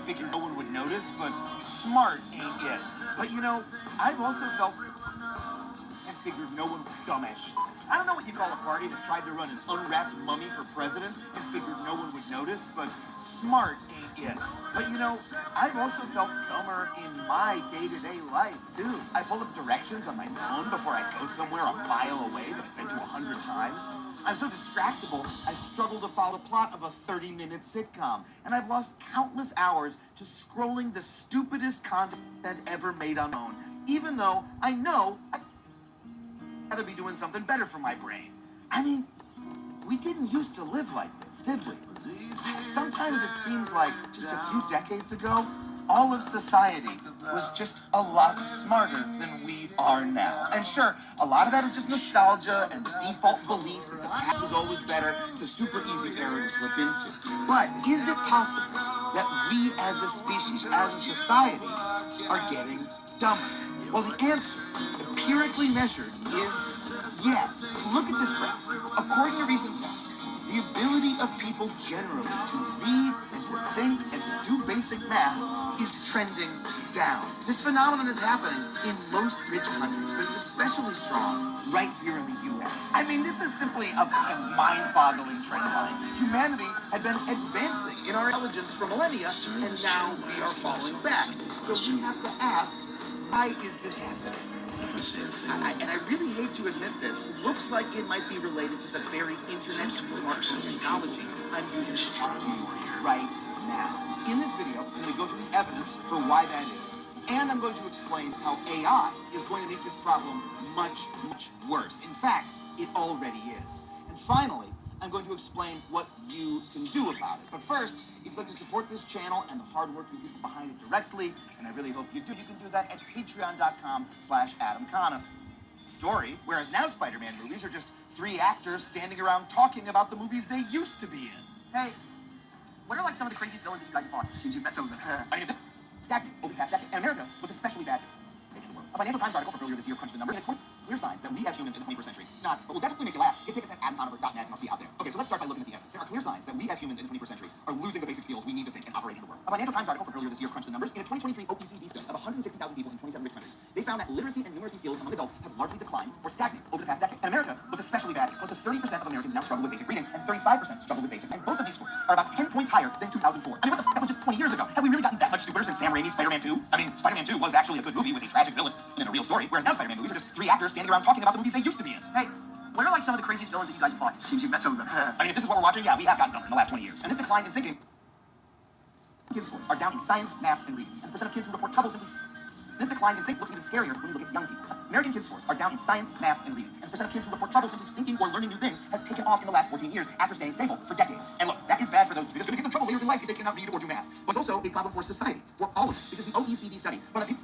figured no one would notice, but smart ain't it. But you know, I've also felt and figured no one was dumb as shit. I don't know what you call a party that tried to run an unwrapped mummy for president and figured no one would notice, but smart ain't it. But you know, I've also felt dumber in my day-to-day life, too. I pull up directions on my phone before I go somewhere a mile away that I've been to 100 times. I'm so distractible, I struggle to follow the plot of a 30-minute sitcom, and I've lost countless hours to scrolling the stupidest content ever made on my own, even though I know I'd rather be doing something better for my brain. I mean, we didn't used to live like this, did we? Sometimes it seems like just a few decades ago, all of society was just a lot smarter than we are now. And sure, a lot of that is just nostalgia and the default belief that the past was always better. It's a super easy error to slip into. But is it possible that we as a species, as a society, are getting dumber? Well, the answer, empirically measured, is yes. Look at this graph. According to recent tests, the ability of people generally to read and to think and to do basic math is trending down. This phenomenon is happening in most rich countries, but it's especially strong right here in the U.S. I mean, this is simply a mind-boggling trend line. Humanity had been advancing in our intelligence for millennia, and now we are falling back. So we have to ask, why is this happening? And I really hate to admit this, looks like it might be related to the very internet and smartphone technology I'm using to talk to you right now. In this video, I'm going to go through the evidence for why that is, and I'm going to explain how AI is going to make this problem much, much worse. In fact, it already is. And finally, I'm going to explain what you can do about it. But first, if you'd like to support this channel and the hard work of the people behind it directly, and I really hope you do, you can do that at patreon.com/AdamKana. Story, whereas now Spider-Man movies are just 3 actors standing around talking about the movies they used to be in. Hey, what are like some of the craziest villains that you guys have fought? Seems you've met some of them. I mean, stagnant, only past stagnant, and America was especially bad. A Financial Times article from earlier this year crunched the numbers and it points clear signs that we as humans in the 21st century, not, but will definitely make you laugh. Get tickets at adamconover.net and I'll see you out there. Okay, so let's start by looking at the evidence. There are clear signs that we as humans in the 21st century are losing the basic skills we need to think and operate in the world. A Financial Times article from earlier this year crunched the numbers in a 2023 OECD study of 160,000 people in 27 rich countries. They found that literacy and numeracy skills among adults have largely declined or stagnant over the past decade. And America was especially bad. Close to 30% of Americans now struggle with basic reading and 35% struggle with basic. And both of these scores are about 10 points higher than 2004. I mean, what the f*** that was just 20 years ago. Have we really gotten that much stupider since Sam Raimi's Spider-Man 2? I mean, Spider-Man 2 was actually a good movie with a tragic villain and a real story, whereas now Spider-Man movies are just 3 actors standing around talking about the movies they used to be in. Hey, what are like some of the craziest villains that you guys have fought? Seems you've met some of them. I mean, if this is what we're watching, yeah, we have gotten dumber in the last 20 years. And this decline in thinking, kids' scores are down in science, math, and reading. And the percent of kids who report trouble simply... This decline in thinking looks even scarier when you look at young people. American kids' scores are down in science, math, and reading. And the percent of kids who report trouble simply thinking or learning new things has taken off in the last 14 years after staying stable for decades. And look, that is bad for those kids. It's going to give them trouble later in life if they cannot read or do math. But it's also a problem for society, for all of us, because the OECD study found that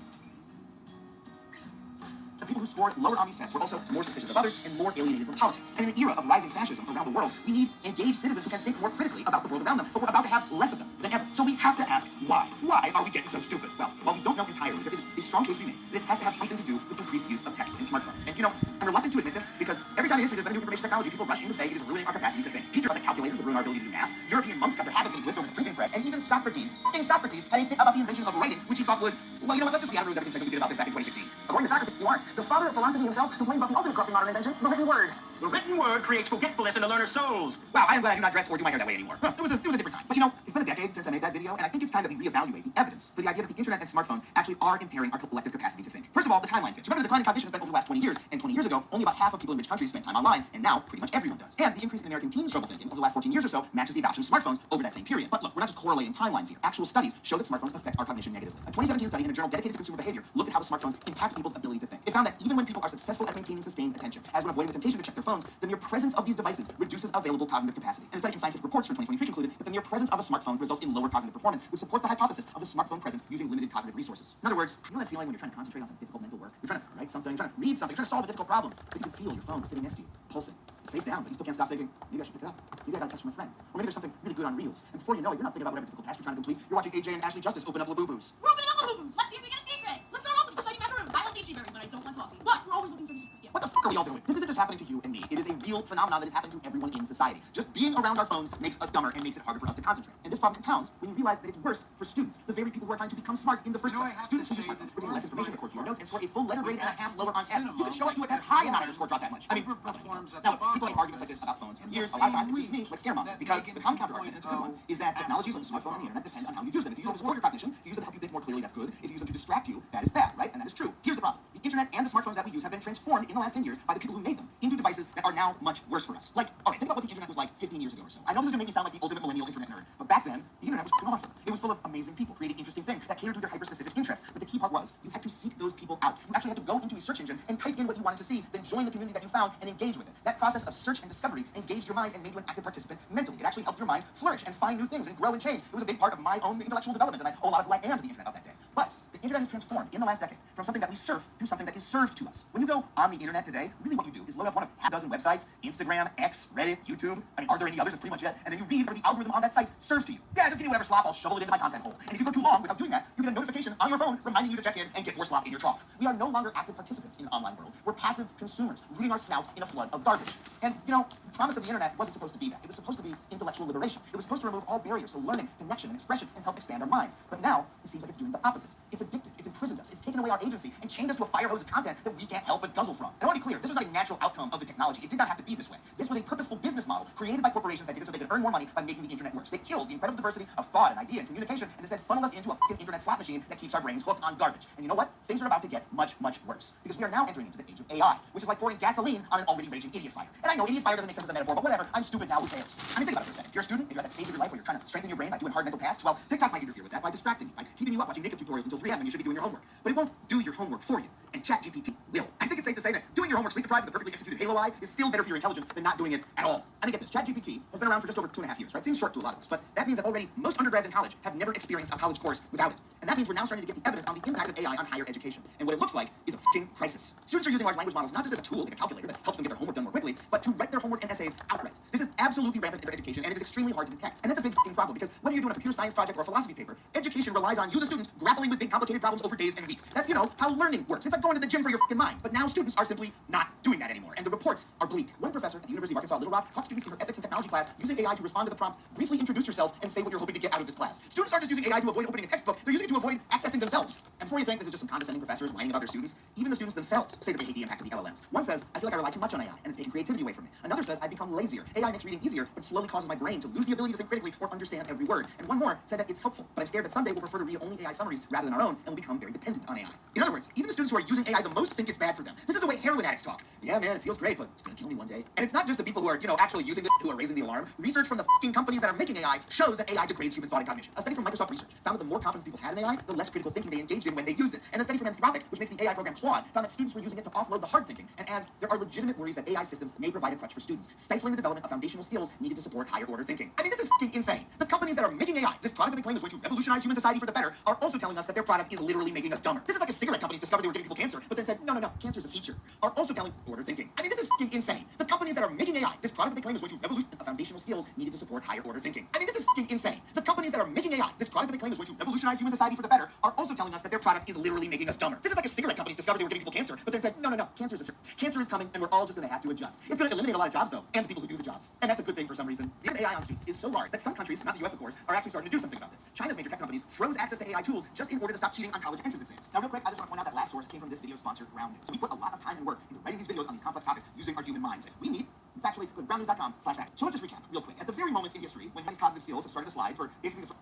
people who scored lower on these tests were also more suspicious of others and more alienated from politics. And in an era of rising fascism around the world, we need engaged citizens who can think more critically about the world around them, but we're about to have less of them than ever. So we have to ask, why? Why are we getting so stupid? Well, while we don't know entirely, there is a strong case to be made that it has to have something to do with increased use of tech and smartphones. And you know, I'm reluctant to admit this because every time in history there's been new information technology, people rush in to say it is ruining our capacity to think. Teachers thought that calculators would ruin our ability to do math. European monks got their habits and wisdom from printing press. And even Socrates had a think about the invention of writing, which he thought would, well, you know what, let's just be out of everything we did about this back in 2016. According to Socrates, you aren't. The father of philosophy himself complained about the ultimate corrupting modern invention, the written word. The written word creates forgetfulness in the learner's souls. Wow, I am glad I do not dress or do my hair that way anymore. It was a different time. But you know, it's been a decade since I made that video, and I think it's time that we reevaluate the evidence for the idea that the internet and smartphones actually are impairing our collective capacity to think. First of all, the timeline fits. Remember, the decline in cognition has been over the last 20 years, and 20 years ago, only about half of people in rich countries spent time online, and now pretty much everyone does. And the increase in American teens' trouble thinking over the last 14 years or so matches the adoption of smartphones over that same period. But look, we're not just correlating timelines here. Actual studies show that smartphones affect our cognition negatively. A 2017 study in a journal dedicated to consumer behavior looked at how the smartphones impact people's ability to think. It found that even when people are successful at maintaining sustained attention, as when avoiding the temptation to check their phones, the mere presence of these devices reduces available cognitive capacity. And a study in Scientific Reports from 2023 concluded that the mere presence of a smartphone results in lower cognitive performance, which support the hypothesis of the smartphone presence using limited cognitive resources. In other words, you know that feeling when you're trying to concentrate on some difficult mental work? You're trying to write something, you're trying to read something, you're trying to solve a difficult problem, but you can feel your phone sitting next to you, pulsing. It's face down, but you still can't stop thinking, maybe I should pick it up. Maybe I got a text from a friend. Or maybe there's something really good on Reels. And before you know it, you're not thinking about whatever difficult task you're trying to complete. You're watching AJ and Ashley Justice open up Labubu's. We're opening up Labubu's. Let's see if we get a secret. Let's start off with exciting macaroons. I like HE berries, but I don't like coffee. But we're always looking for the secret. Yeah. What the fuck are we all doing? This isn't a just happening to you and me. It is a real phenomenon that is happening to everyone in society. Just being around our phones makes us dumber and makes it harder for us to concentrate. And this problem compounds when you realize that it's worse for students, the very people who are trying to become smart in the first place. Students who use smartphones retain less information record fewer notes and score a full letter grade and a half lower on tests. You can show up to a test high and not have your score drop that much. I mean, now look, people have arguments like this about phones for years. A lot of times it seems to me like scaremongering, because the common counter argument, and it's a good one, is that technologies like the smartphone and the internet depend on how you use them. If you use them to support your cognition, if you use them to help you think more clearly, that's good. If you use them to distract you, that is bad, right? And that is true. Here's the problem. The internet and the smartphones that we use have been transformed in the last 10 years by the people who made them into devices that are now much worse for us. Like, okay, think about what the internet was like 15 years ago or so. I know this is going to make me sound like the ultimate millennial internet nerd, but back then, the internet was awesome. It was full of amazing people creating interesting things that catered to their hyper-specific interests. But the key part was, you had to seek those people out. You actually had to go into a search engine and type in what you wanted to see, then join the community that you found and engage with it. That process of search and discovery engaged your mind and made you an active participant mentally. It actually helped your mind flourish and find new things and grow and change. It was a big part of my own intellectual development, and I owe a lot of who I am to the internet of that day. But the internet has transformed in the last decade from something that we surf to something that is served to us. When you go on the internet today, really what you do is load up one of half a dozen websites: Instagram, X, Reddit, YouTube. I mean, are there any others? That's pretty much it. And then you read what the algorithm on that site serves to you. Yeah, just give me whatever slop, I'll shovel it into my content hole. And if you go too long without doing that, you get a notification on your phone reminding you to check in and get more slop in your trough. We are no longer active participants in an online world. We're passive consumers, rooting our snouts in a flood of garbage. And, you know, the promise of the internet wasn't supposed to be that. It was supposed to be intellectual liberation. It was supposed to remove all barriers to learning, connection, and expression, and help expand our minds. But now, it seems like it's doing the opposite. It's addictive. It's imprisoned us. It's taken away our agency and chained us to a fire hose of content that we can't help but guzzle from. And I want to be clear, this was not a natural outcome of the technology. It did not have to be this way. This was a purposeful business model created by corporations that did it so they could earn more money by making the internet worse. They killed the incredible diversity of thought and idea and communication and instead funneled us into a fucking internet slot machine that keeps our brains hooked on garbage. And you know what? Things are about to get much, much worse. Because we are now entering into the age of AI, which is like pouring gasoline on an already raging idiot fire. And I know idiot fire doesn't make sense as a metaphor, but whatever. I'm stupid now, who cares? I mean, think about it for a second. If you're a student, if you're at that stage of your life where you're trying to strengthen your brain by doing hard mental tasks, well, TikTok might interfere with that by distracting you, by keeping you up watching naked tutorials until 3 a.m. when you should be doing your homework. But it won't do your homework for you. And ChatGPT will. I think it's safe to say that doing your homework sleep deprived with a perfectly executed Halo Eye is still better for your intelligence than not doing it at all. I mean, get this. ChatGPT has been around for just over 2.5 years, right? Seems short to a lot of us, but that means that already most undergrads in college have never experienced a college course without it. And that means we're now starting to get the evidence on the impact of AI on higher education. And what it looks like is a fucking crisis. Students are using large language models not just as a tool, like a calculator that helps them get their homework done more quickly, but to write their homework and essays outright. This is absolutely rampant in their education, and it is extremely hard to detect. And that's a big fucking problem, because whether you're doing a computer science project or a philosophy paper, education relies on you, the student, grappling with big complicated problems over days and weeks. That's, you know, how learning works. It's like going to the gym for your fucking mind. But now students are simply not doing that anymore, and the reports are bleak. One professor at the University of Arkansas Little Rock taught students in her ethics and technology class using AI to respond to the prompt, briefly introduce yourself and say what you're hoping to get out of this class. Students aren't just using AI to avoid opening a textbook, they're using it to avoid accessing themselves. And before you think this is just some condescending professors whining about their students, even the students themselves say that they hate the impact of the LLMs. One says, I feel like I rely too much on AI, and it's taking creativity away from me. Another says, I've become lazier. AI makes reading easier, but slowly causes my brain to lose the ability to think critically or understand every word. And one more said that it's helpful, but I'm scared that someday we'll prefer to read only AI summaries rather than our own, and we'll become very dependent on AI. In other words, even the students who are using AI the most think it's bad for them. This is the way heroin addicts talk. Yeah, man, it feels great, but it's gonna kill me one day. And it's not just the people who are, you know, actually using this who are raising the alarm. Research from the fucking companies that are making AI shows that AI degrades human thought and cognition. A study from Microsoft Research found that the more confidence people had in AI, the less critical thinking they engaged in when they used it. And a study from Anthropic, which makes the AI program Claude, found that students were using it to offload the hard thinking, and adds, there are legitimate worries that AI systems may provide a crutch for students, stifling the development of foundational skills needed to support higher order thinking. I mean, this is fucking insane. The companies that are making AI, this product that they claim is going to revolutionize human society for the better, are also telling us that their product is literally making us dumber. This is like if cigarette companies discovered they were giving people cancer, but then said, no, cancer is a feature, are also telling order thinking. I mean, this is fucking insane. The companies that are making AI, this product that they claim is going to revolutionize foundational skills needed to support higher order thinking. I mean, this is fucking insane. The companies that are making AI, this product that they claim is going to revolutionize human society for the better, are also telling us that their product is literally making us dumber. This is like if cigarette companies discovered they were giving people cancer, but then said, no, cancer is coming, and we're all just gonna have to adjust. It's gonna eliminate a lot of jobs, though, and the people who do the jobs. And that's a good thing for some reason. The AI on students is so large that some countries, not the US of course, are actually starting to do something about this. China's major tech companies froze access to AI tools just in order to stop cheating on college entrance exams. Now, real quick, I just want to point out that last source came from this video sponsor, Ground News. So we put a lot of time and work into writing these videos on these complex topics using our human minds. We need, factually, go to groundnews.com/fact. So let's just recap real quick. At the very moment in history when human's cognitive skills have started to slide for basically the...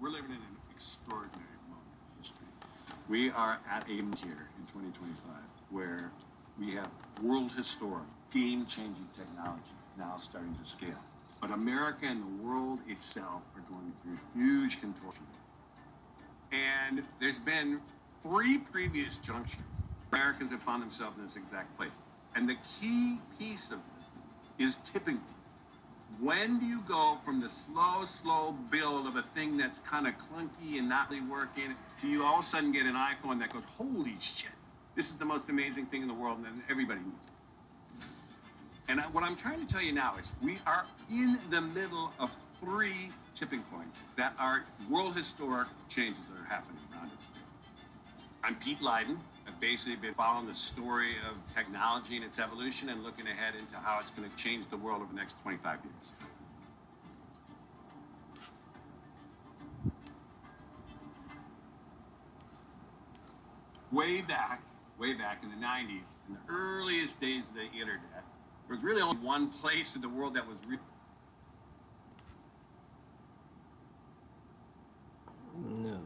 We're living in an extraordinary moment in history. We are at a moment here in 2025 where we have world historic, game-changing technology now starting to scale. But America and the world itself are going through huge contortion. And there's been 3 previous junctures Americans have found themselves in this exact place. And the key piece of it is tipping point. When do you go from the slow build of a thing that's kind of clunky and not really working to you all of a sudden get an iPhone that goes, holy shit, this is the most amazing thing in the world, and then everybody needs it. And what I'm trying to tell you now is we are in the middle of 3 tipping points that are world historic changes that are happening around us. I'm Pete Leiden, I've basically been following the story of technology and its evolution and looking ahead into how it's going to change the world over the next 25 years. Way back in the 90s, in the earliest days of the internet, there was really only one place in the world that was No.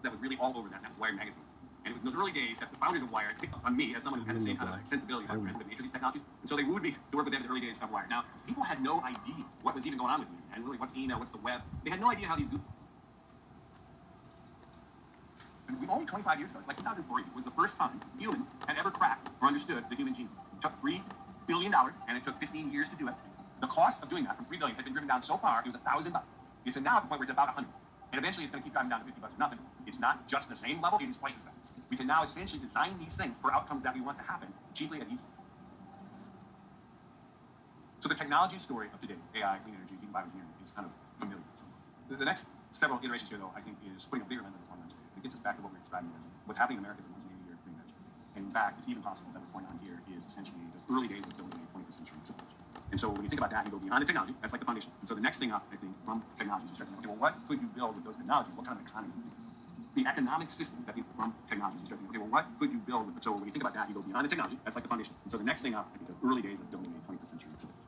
that was really all over that Wired magazine. And it was in those early days that the founders of Wired picked on me as someone who had the same kind of sensibility about the nature of these technologies. And so they wooed me to work with them in the early days of Wired. Now, people had no idea what was even going on with me, and really what's email, what's the web. They had no idea how these we've only 25 years ago, like 2003, was the first time humans had ever cracked or understood the human gene. It took $3 billion, and it took 15 years to do it. The cost of doing that from $3 billion had been driven down so far, it was $1,000. It's now at the point where it's about 100. And eventually it's going to keep driving down to $50 or nothing. It's not just the same level, it is twice as fast. We can now essentially design these things for outcomes that we want to happen cheaply and easily. So the technology story of today, AI, clean energy, human bioengineering, is kind of familiar. The next several iterations here, though, I think is putting a bigger lens on this one lens. It gets us back to what we're describing as what's happening in America is a once in a year pretty much. And in fact, it's even possible that what's going on here is essentially the early days of building a 21st century civilization. And so when you think about that, you go beyond the technology. That's like the foundation. And so the next thing up, I think, from technology is you start to think, okay, well, what could you build with those technologies? What kind of economy? The economic system that we from technology. You start to think, okay, well, what could you build with? So when you think about that, you go beyond the technology. That's like the foundation. And so the next thing up, I think, the early days of building a 21st century civilization.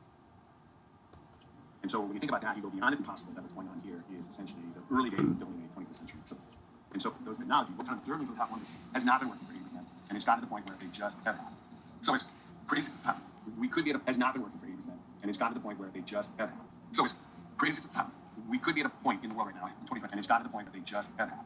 And so when you think about that, you go beyond it. Possible that what's going on here is essentially the early days of building a 21st century civilization. And so those technologies, what kind of third for that one has not been working for 80%, and it's gotten to the point where they just have not. So it's crazy times. We could be at has not been working for 80%, and it's gotten to the point where they just have not. So it's crazy times. We could be at a point in the world right now in 2020, and it's gotten to the point where they just have not.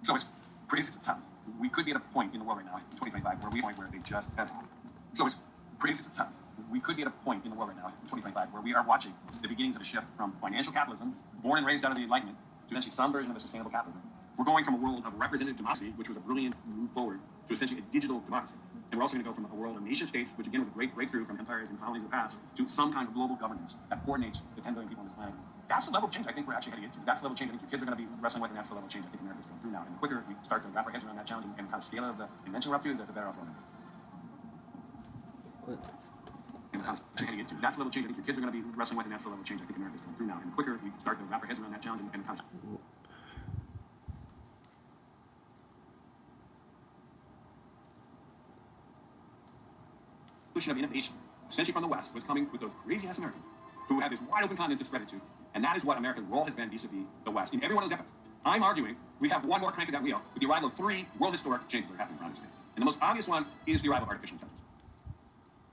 So it's crazy times. We could be at a point in the world right now in 2025 where they just have not. So it's crazy times. We could be at a point in the world right now in 2025 where we are watching the beginnings of a shift from financial capitalism, born and raised out of the Enlightenment, to essentially some version of a sustainable capitalism. We're going from a world of representative democracy, which was a brilliant move forward, to essentially a digital democracy. And we're also going to go from a world of nation states, which again was a great breakthrough from empires and colonies of the past, to some kind of global governance that coordinates the 10 billion people on this planet. That's the level of change I think we're actually heading into. That's the level of change I think your kids are going to be wrestling with, and that's the level of change I think America's going through now. And the quicker we start to wrap our heads around that challenge and kind of scale it of the invention we're up to, the better off we're going to be. And kind of heading into. That's the level of change I think your kids are going to be wrestling with, and that's the level of change I think America's going through now. And the quicker we start to wrap our heads around that challenge and kind of of innovation, essentially from the West, was coming with those crazy-ass Americans who had this wide-open continent to spread it to. And that is what America's role has been vis-a-vis the West in every one of those efforts. I'm arguing we have one more crank at that wheel with the arrival of 3 world historic changes that are happening around us today. And the most obvious one is the arrival of artificial intelligence.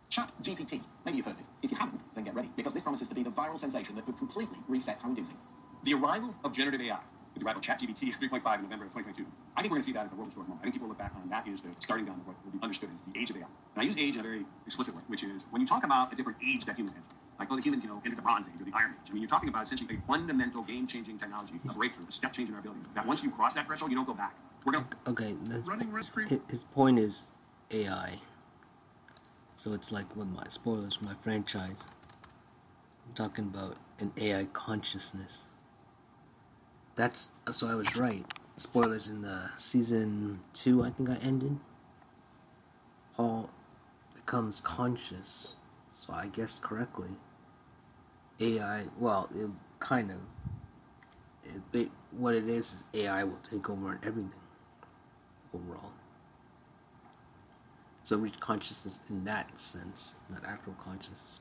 Chat GPT. Maybe you've heard of it. If you haven't, then get ready, because this promises to be the viral sensation that could completely reset how we do things. The arrival of generative AI, with the arrival of ChatGPT 3.5 in November of 2022, I think we're going to see that as a world historic moment. I think people look back on that is the starting gun of what will be understood as the age of AI. And I use age in a very explicit way, which is when you talk about a different age that humans enter, like, oh, the humans, entered the Bronze Age or the Iron Age. I mean, you're talking about essentially a fundamental game-changing technology, a breakthrough, a step change in our abilities. That once you cross that threshold, you don't go back. We're going Okay, that's running risk free. his point is AI. So it's like with my spoilers, my franchise. I'm talking about an AI consciousness. That's so I was right. Spoilers in the season 2, I think I ended. Paul becomes conscious, so I guessed correctly. AI, well, it kind of. What it is AI will take over on everything. Overall. So reach consciousness in that sense, not actual consciousness.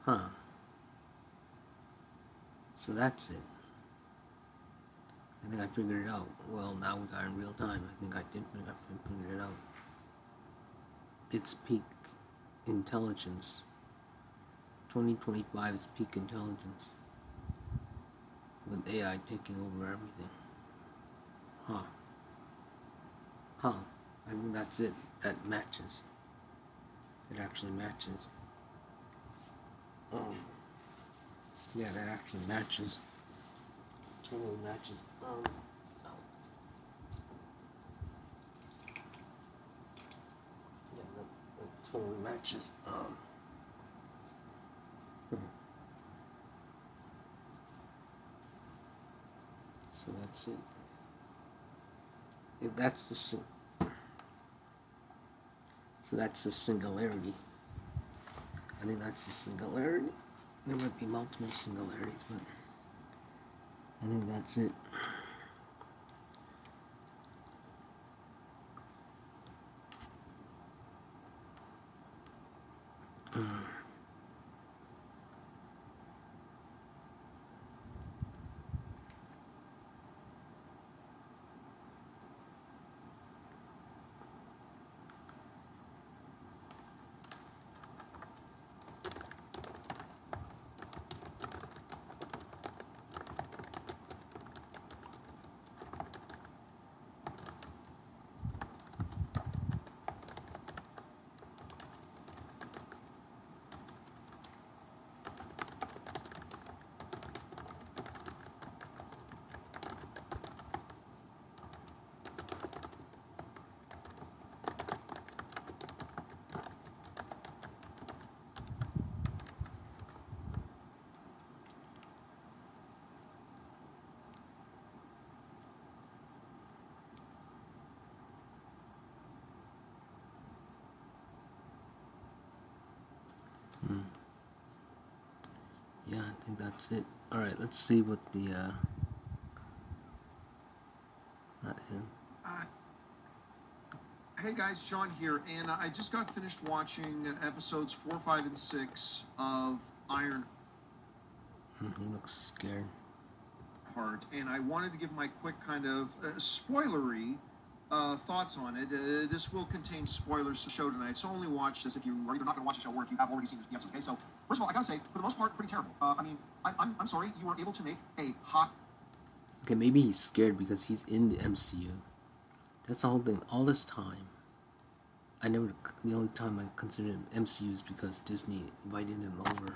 Huh. So that's it. I think I figured it out. Well, now we got it in real time. I think I did figure it out. It's peak intelligence. 2025 is peak intelligence. With AI taking over everything. Huh. I think that's it. That matches. It actually matches. Yeah, that actually matches. Totally matches. Yeah, that totally matches. branches. So that's it. If that's the so that's the singularity. I think that's the singularity. There might be multiple singularities, but I think that's it. Yeah, I think that's it. Alright, let's see what the, not him. Hey guys, John here, and I just got finished watching episodes 4, 5, and 6 of Iron He looks scared. Heart, and I wanted to give my quick kind of spoilery thoughts on it. This will contain spoilers to the show tonight, so only watch this if you are either not going to watch the show or if you have already seen the episode. Okay, so first of all, I gotta say, for the most part, pretty terrible. I mean, I'm sorry you weren't able to make a hot. Okay, maybe he's scared because he's in the MCU. That's the whole thing. All this time, the only time I considered him MCU is because Disney invited him over.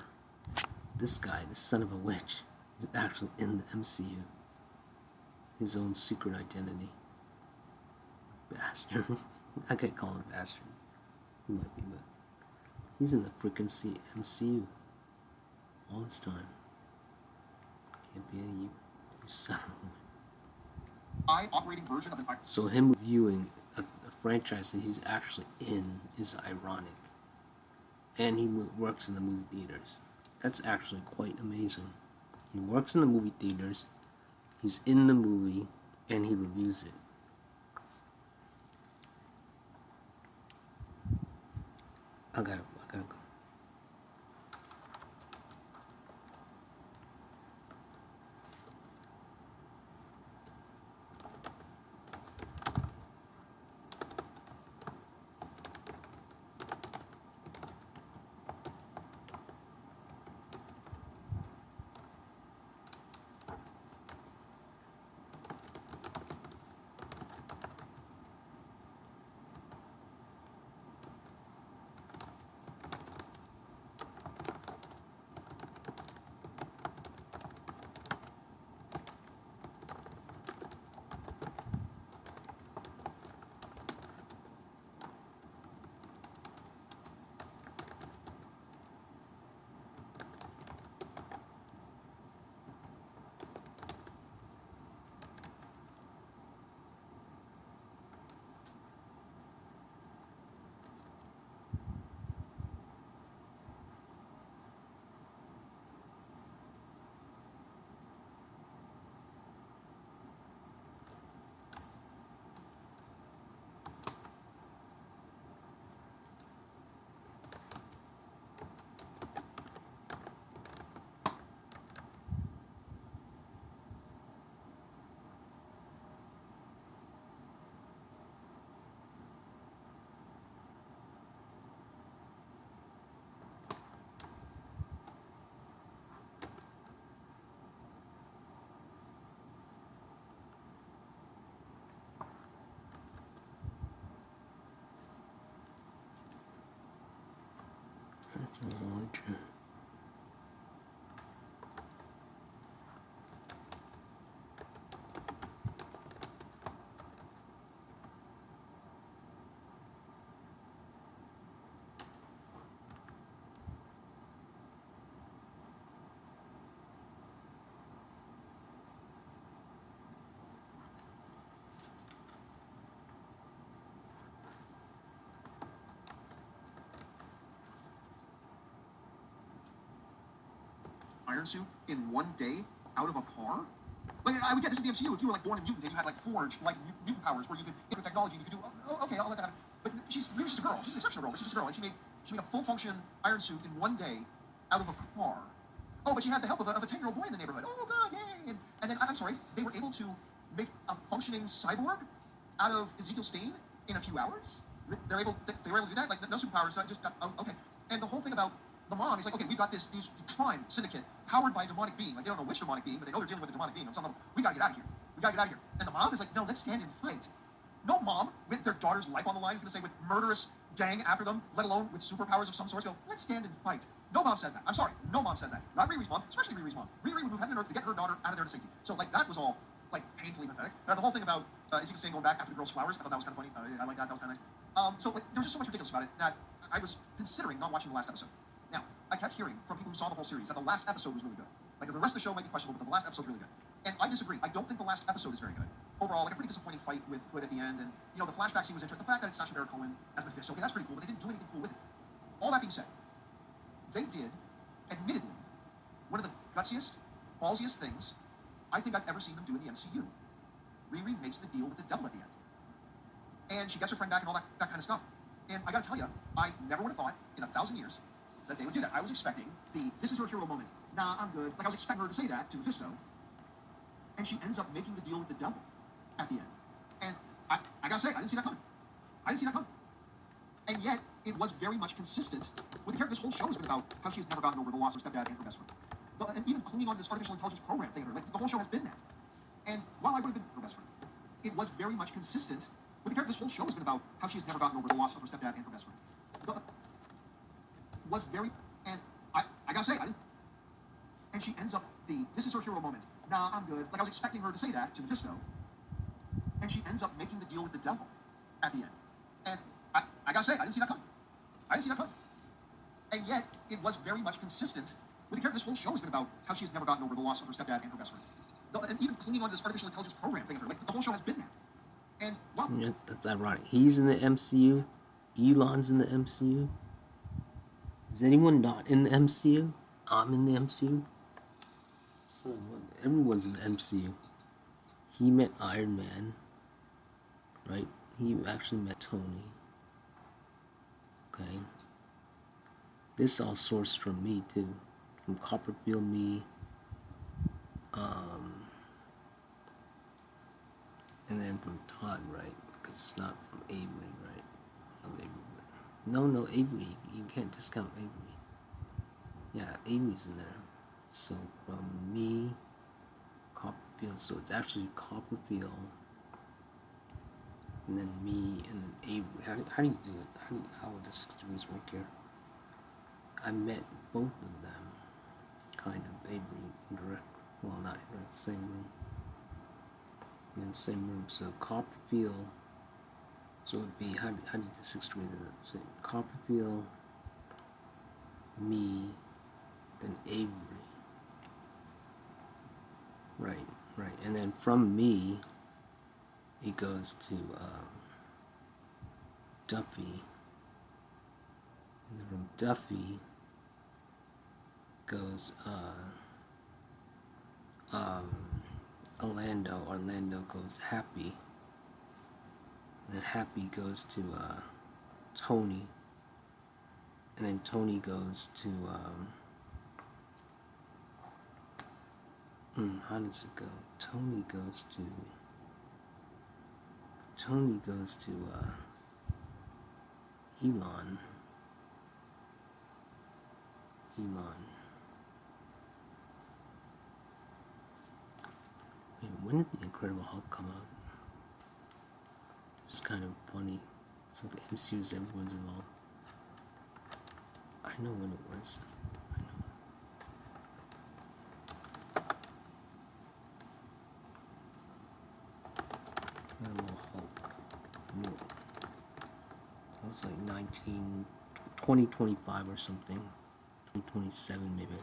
This guy, this son of a witch, is actually in the MCU. His own secret identity. Bastard. I can't call him a bastard. He might be, but he's in the freaking MCU. All this time. Can't be you son of a witch. Operating version of an. So him viewing a franchise that he's actually in is ironic. And he works in the movie theaters. That's actually quite amazing. He works in the movie theaters, he's in the movie, and he reviews it. I gotta go. That's all true. iron suit in one day out of a car? Like, I would get this is the MCU. If you were like born a mutant and you had like forged like mutant powers where you could get technology and you could do okay, I'll let that happen. But she's just a girl. She's an exceptional girl. But she's just a girl, and she made a full function iron suit in one day out of a car. Oh, but she had the help of a 10-year-old boy in the neighborhood. Oh god, yay! And then I'm sorry, they were able to make a functioning cyborg out of Ezekiel Stain in a few hours. They were able to do that. Like no superpowers. So I just okay. And the whole thing about the mom is like, okay, we've got this crime syndicate powered by a demonic being. Like they don't know which demonic being, but they know they're dealing with a demonic being on some level. We gotta get out of here. We gotta get out of here. And the mom is like, no, let's stand and fight. No mom with their daughter's life on the line is gonna say with murderous gang after them, let alone with superpowers of some sort, go, let's stand and fight. No mom says that. I'm sorry, no mom says that. Not Riri's mom, especially Riri's mom. Riri would move heaven and earth to get her daughter out of there to safety. So like that was all like painfully pathetic. The whole thing about Ezekiel Stain going back after the girl's flowers, I thought that was kind of funny. I like that. That was kind of nice. So like there was just so much ridiculous about it that I was considering not watching the last episode. Now I kept hearing from people who saw the whole series that the last episode was really good. Like the rest of the show might be questionable, but the last episode's really good. And I disagree. I don't think the last episode is very good. Overall, like a pretty disappointing fight with Hood at the end, and you know the flashback scene was interesting. The fact that it's Sacha Baron Cohen as Mephisto, okay, that's pretty cool, but they didn't do anything cool with it. All that being said, they did, admittedly, one of the gutsiest, ballsiest things I think I've ever seen them do in the MCU. Riri makes the deal with the devil at the end, and she gets her friend back and all that kind of stuff. And I gotta tell you, I never would have thought in 1,000 years that they would do that. I was expecting this is her hero moment. Nah, I'm good. Like I was expecting her to say that to Mephisto, and she ends up making the deal with the devil at the end. And I gotta say, I didn't see that coming. I didn't see that coming. And yet, it was very much consistent with the character. This whole show has been about how she's never gotten over the loss of her stepdad and her best friend. And even clinging on to this artificial intelligence program thing, like the whole show has been that. And while I would have been her best friend, it was very much consistent with the character. This whole show has been about how she's never gotten over the loss of her stepdad and her best friend. Was very, and I gotta say, I didn't. And she ends up this is her hero moment. Nah, I'm good. Like I was expecting her to say that to Mephisto, and she ends up making the deal with the devil at the end. And I gotta say, I didn't see that coming. I didn't see that coming. And yet, it was very much consistent with the character. This whole show has been about how she's never gotten over the loss of her stepdad and her best friend. And even clinging on to this artificial intelligence program thing, like the whole show has been that. And well, That's ironic. He's in the MCU. Elon's in the MCU. Is anyone not in the MCU? I'm in the MCU. So everyone's in the MCU. He met Iron Man, right? He actually met Tony. Okay. This all sourced from me too, from Copperfield me. And then from Todd, right? Because it's not from Avery, right? I love Avery. No, Avery. You can't discount Avery. Yeah, Avery's in there. So from me, Copperfield. So it's actually Copperfield, and then me, and then Avery. How do you do it? How would the 6 degrees work here? I met both of them, kind of. Avery indirect. Well, not indirect. Same room. In the same room. So Copperfield. So it would be how do you do 6 degrees? So Copperfield, me, then Avery. Right. And then from me, it goes to Duffy. And then from Duffy goes Orlando. Orlando goes Happy. And then Happy goes to Tony. And then Tony goes to how does it go? Tony goes to Elon. Wait, when did the Incredible Hulk come out? It's kind of funny. So the MCU's everyone's involved. I know when it was. Incredible Hulk. No. That was like 2025 or something. 2027 maybe.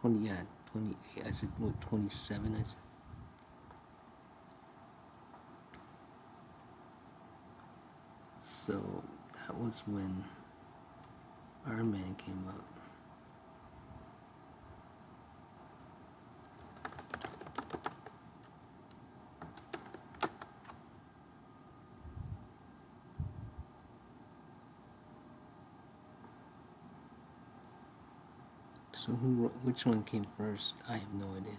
28. I said what, 27 I said. So that was when Iron Man came out. So which one came first? I have no idea.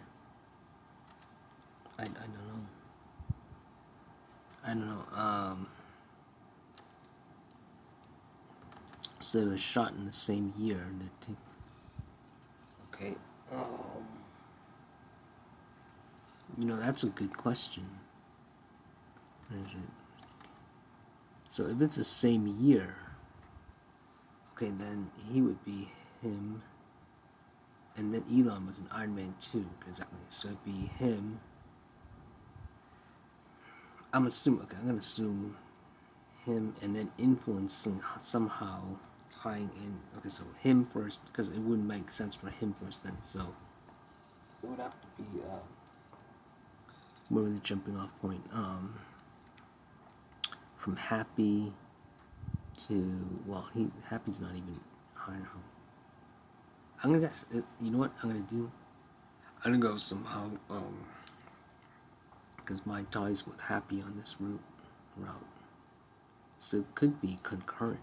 I don't know. I don't know. So they're shot in the same year. Okay. You know, that's a good question. Where is it? So if it's the same year, okay, then he would be him. And then Elon was an Iron Man 2, exactly. So it'd be him. I'm gonna assume him, and then influencing somehow, tying in. Okay, so him first, because it wouldn't make sense for him first then. So it would have to be where was the jumping off point? From Happy to, well, Happy's not even higher. I'm gonna guess. You know what I'm gonna do? I'm gonna go somehow. Because my ties with Happy on this route, so it could be concurrent.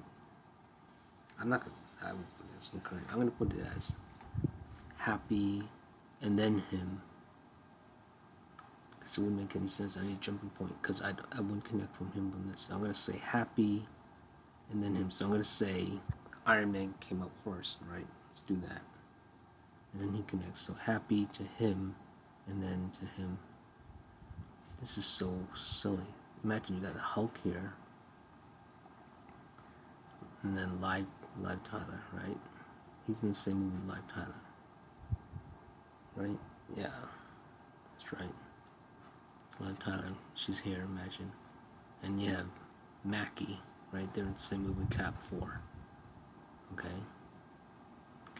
I would put it as concurrent. I'm gonna put it as Happy, and then him. Because it wouldn't make any sense. I need a jumping point because I wouldn't connect from him from this. So I'm gonna say Happy, and then him. So I'm gonna say Iron Man came out first, right? Let's do that. And then he connects. So Happy to him, and then to him. This is so silly. Imagine you got the Hulk here, and then Live Tyler, right? He's in the same movie with Live Tyler, right? Yeah, that's right. It's Live Tyler. She's here, imagine. And you have Mackie, right there in the same movie, Cap 4. Okay?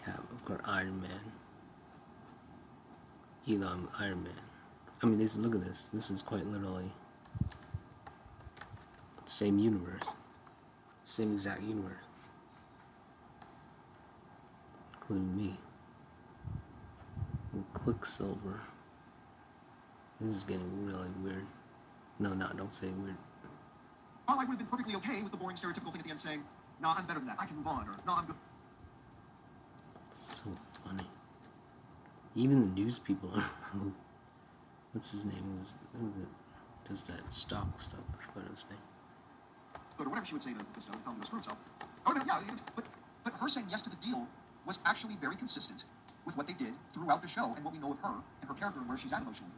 Cap, of course, Iron Man. Elon, Iron Man. I mean, look at this. This is quite literally same universe. Same exact universe. Including me. With Quicksilver. This is getting really weird. No, don't say weird. Well, I would have been perfectly okay with the boring stereotypical thing at the end saying, nah, I'm better than that. I can move on, or nah, I'm good. It's so funny. Even the news people are. What's his name? Who does that stock stuff? I forgot his name. Or whatever she would say to Gusto, tell him to screw himself. Oh, no, yeah, but her saying yes to the deal was actually very consistent with what they did throughout the show and what we know of her and her character and where she's at emotionally.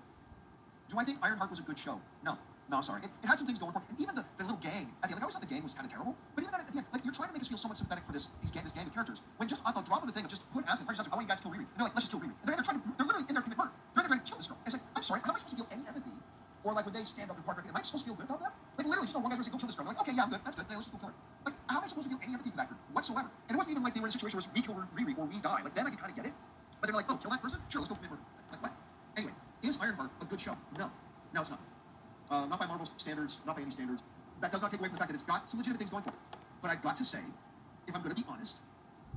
Do I think Ironheart was a good show? No, I'm sorry. It had some things going for it. And even the little gang at the end, like I always thought the gang was kind of terrible, but even that at the end, like you're trying to make us feel somewhat sympathetic for this gang of characters. When just at the drop of the thing of just put acid, I want you guys to kill Riri. And they're like, let's just kill Riri. And they're literally in there committing murder. They're trying to kill this girl. It's like, I'm sorry, how am I supposed to feel any empathy? Or like when they stand up and park, am I supposed to feel good about that? Like literally, just one guy's going to say, go kill this girl. They're like, okay, yeah, I'm good. That's good. Let's just go kill her. Like, how am I supposed to feel any empathy for that girl whatsoever? And it wasn't even like they were in a situation where we kill Riri or we die. Like then I could kind of get it. But they were like, oh, kill that person? Sure, let's go commit murder. Like what? Anyway, is Ironheart a good show? No, it's not. Not by Marvel's standards, not by any standards. That does not take away from the fact that it's got some legitimate things going for it. But I've got to say, if I'm going to be honest,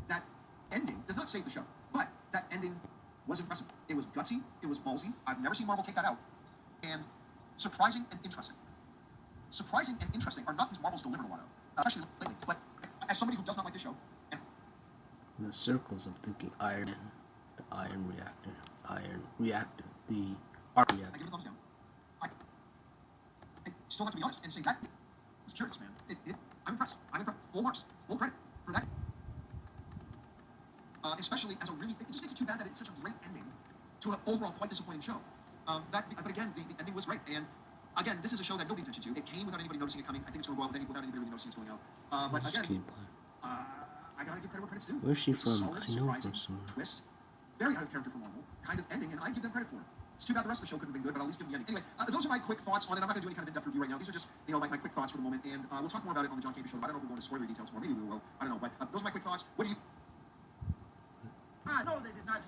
that ending does not save the show. But that ending was impressive. It was gutsy. It was ballsy. I've never seen Marvel take that out. And surprising and interesting. Surprising and interesting are not things Marvel's delivered a lot of, especially lately. But as somebody who does not like the show, and In the circles, I'm thinking Iron, the Iron Reactor, the Arc I Reactor. give it a thumbs down. I still have to be honest and say that was curious, man. I'm impressed. Full marks, full credit for that. Especially as a really, it just makes it too bad that it's such a great ending to an overall quite disappointing show. But again, the ending was great. And again, this is a show that nobody paid attention to. It came without anybody noticing it coming. I think it's going to go out without anybody really noticing it's going out. But again, I gotta give credit where credit's due. Where's she It's from? a solid, I know her surprising from somewhere. twist, very out of character for Marvel, kind of ending, and I give them credit for it. It's too bad the rest of the show couldn't have been good, but I'll at least give them the ending. Anyway, those are my quick thoughts on it. I'm not going to do any kind of in-depth review right now. These are just, my quick thoughts for the moment, and we'll talk more about it on the John Campy show. But I don't know if we're going to spoiler details more. Maybe we will. I don't know, but those are my quick thoughts. What do you... No, they did not.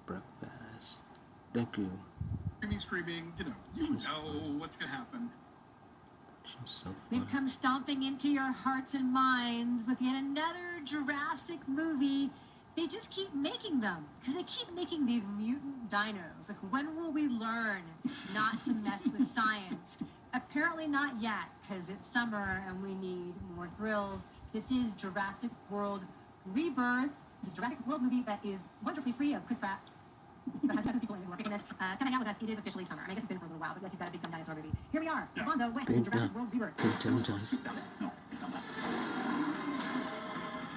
Breakfast. Thank you. Screaming, you know what's going to happen. She's so funny. We've come stomping into your hearts and minds with yet another Jurassic movie. They just keep making them because they keep making these mutant dinos. Like, when will we learn not to mess with science? Apparently not yet, because it's summer and we need more thrills. This is Jurassic World Rebirth. This is a Jurassic World movie that is wonderfully free of Chris Pratt. But has people in working on this. Coming out with us, it is officially summer. I mean, I guess it's been for a little while, but like you've got a big dumb dinosaur movie. Here we are. Alfonso, what is Jurassic World Rebirth?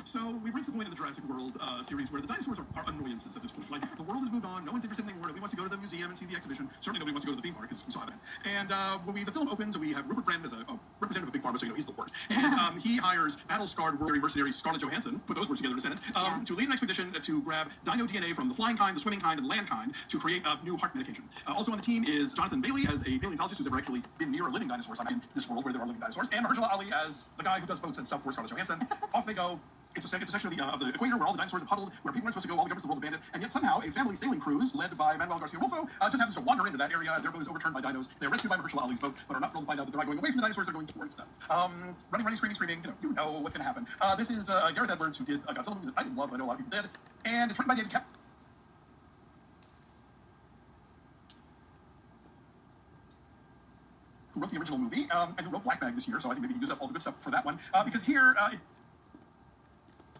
So we've reached the point in the Jurassic World series where the dinosaurs are annoyances at this point. Like, the world has moved on. No one's interested in anymore. Nobody wants to go to the museum and see the exhibition. Certainly nobody wants to go to the theme park, because we saw that. And when the film opens, we have Rupert Friend as a representative of Big Pharma, so you know he's the worst. And he hires battle-scarred warrior mercenary Scarlett Johansson, put those words together in a sentence, to lead an expedition to grab dino DNA from the flying kind, the swimming kind, and the land kind to create a new heart medication. Also on the team is Jonathan Bailey as a paleontologist who's never actually been near a living dinosaur in this world where there are living dinosaurs, and Mahershala Ali as the guy who does boats and stuff for Scarlett Johansson. Off they go. It's a section of the equator where all the dinosaurs have huddled, where people aren't supposed to go, all the governments of the world abandoned, and yet somehow a family sailing cruise led by Manuel Garcia Wolfo just happens to wander into that area, and their boat is overturned by dinos. They're rescued by Mahershala Ali's boat, but are not able to find out that they're not going away from the dinosaurs, they're going towards them. Running, screaming, you know what's going to happen. This is Gareth Edwards, who did a Godzilla movie that I didn't love, but I know a lot of people did, and it's written by David Kep. Who wrote the original movie, and who wrote Black Bag this year, so I think maybe he used up all the good stuff for that one, because here,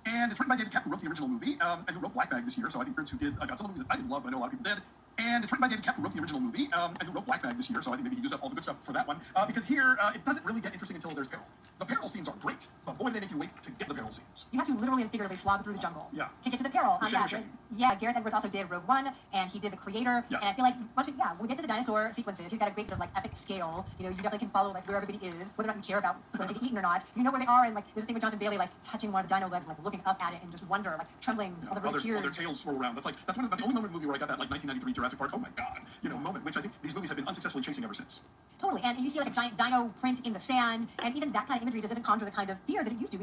and it's written by David Kep, who wrote the original movie, and who wrote Black Bag this year, so I think who did a Godzilla movie that I didn't love, but I know a lot of people did. And it's written by David Kep, who wrote the original movie, and who wrote Black Bag this year, so I think maybe he used up all the good stuff for that one, because here, it doesn't really get interesting until there's peril. The peril scenes are great, but boy, they make you wait to get to the peril scenes. You have to literally and figuratively slog through the jungle to get to the peril. Gareth Edwards also did Rogue One, and he did The Creator. Yes. And I feel like when we get to the dinosaur sequences, he's got a great sort of like epic scale. You know, you definitely can follow like where everybody is, whether or not you care about whether they get eaten or not. You know where they are, and like there's a thing with Jonathan Bailey like touching one of the dino legs, like looking up at it and just wonder, like trembling, all the red tears. All their tails swirl around. That's one of the only moment in the movie where I got that like 1993 Jurassic Park, oh my god, moment, which I think these movies have been unsuccessfully chasing ever since. Totally, and you see like a giant dino print in the sand, and even that kind of imagery just doesn't conjure the kind of fear that it used to.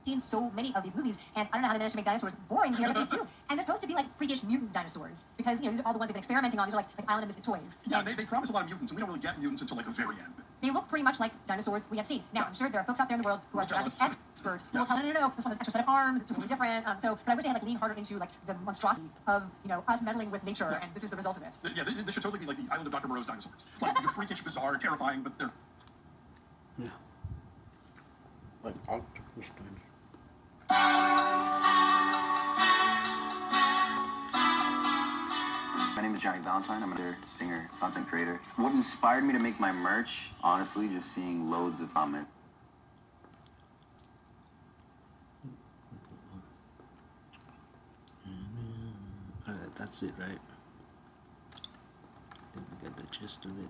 Seen so many of these movies, and I don't know how they managed to make dinosaurs boring here, but they do. And they're supposed to be like freakish mutant dinosaurs, because these are all the ones they've been experimenting on. These are like Island of Misfit Toys. Yeah, they promise a lot of mutants, and we don't really get mutants until like the very end. They look pretty much like dinosaurs we have seen. Now, I'm sure there are folks out there in the world who are Jurassic experts who will tell no, this one has an extra set of arms, it's totally different. But I wish they had like leaned harder into like the monstrosity of us meddling with nature, and this is the result of it. Yeah, they should totally be like the Island of Dr. Moreau's dinosaurs. Like, they're freakish, bizarre, terrifying, but they're... Yeah. Like octopus dinosaurs. My name is Johnny Valentine. I'm a singer, content creator. What inspired me to make my merch, honestly, just seeing loads of comment. Alright, that's it, right? I think we got the gist of it.